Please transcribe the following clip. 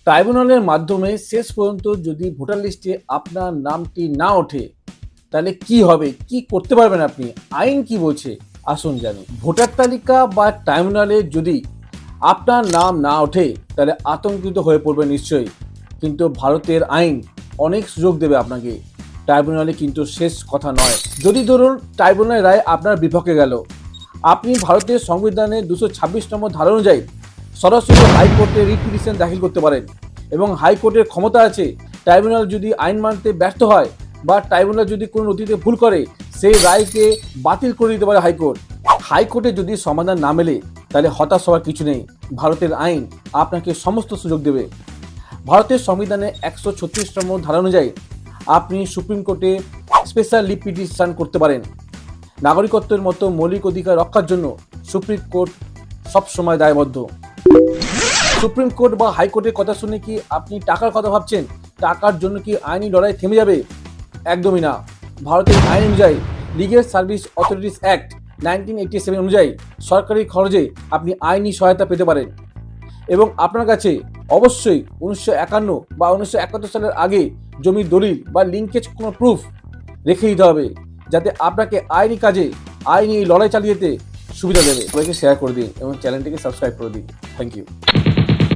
ট্রাইব্যুনালের মাধ্যমে শেষ পর্যন্ত যদি ভোটার লিস্টে আপনার নামটি না ওঠে তাহলে কি হবে, কি করতে পারবেন আপনি, আইন কি বলছে আসুন জানি। ভোটার তালিকা বা ট্রাইব্যুনালে যদি আপনার নাম না ওঠে তাহলে আতঙ্কিত হয়ে পড়বে নিশ্চয়ই, কিন্তু ভারতের আইন অনেক সুযোগ দেবে আপনাকে। ট্রাইব্যুনালে কিন্তু শেষ কথা নয়। যদি ধরুন ট্রাইব্যুনালের রায় আপনার বিপক্ষে গেল, আপনি ভারতের সংবিধানের 226 নম্বর ধারা অনুযায়ী সরাসরি হাইকোর্টে রিট পিটিশন দাখিল করতে পারেন এবং হাইকোর্টের ক্ষমতা আছে ট্রাইব্যুনাল যদি আইন মানতে ব্যর্থ হয় বা ট্রাইব্যুনাল যদি কোনো নথিতে ভুল করে সেই রায়কে বাতিল করে দিতে পারে হাইকোর্ট। হাইকোর্টে যদি সমাধান না মেলে তাহলে হতাশ হওয়ার কিছু নেই, ভারতের আইন আপনাকে সমস্ত সুযোগ দেবে। ভারতের সংবিধানে 136 নম্বর ধারা অনুযায়ী আপনি সুপ্রিম কোর্টে স্পেশাল লিভ পিটিশন করতে পারেন। নাগরিকত্বের মতো মৌলিক অধিকার রক্ষার জন্য সুপ্রিম কোর্ট সবসময় দায়বদ্ধ। সুপ্রিম কোর্ট বা হাইকোর্টের কথা শুনে কি আপনি টাকার কথা ভাবছেন? টাকার জন্য কি আইনি লড়াই থেমে যাবে? একদমই না। ভারতের আইন অনুযায়ী লিগ্যাল সার্ভিস অথরিটিস অ্যাক্ট 1987 অনুযায়ী সরকারি খরচে আপনি আইনি সহায়তা পেতে পারেন এবং আপনার কাছে অবশ্যই 1951 বা 1971 সালের আগে জমির দলিল বা লিঙ্কেজ কোনো প্রুফ রেখে দিতে হবে, যাতে আপনাকে আইনি কাজে আইনি লড়াই চালিয়ে যেতে সুবিধা দেবে। সবাইকে শেয়ার করে দিন এবং চ্যানেলটিকে সাবস্ক্রাইব করে দিন। Thank you.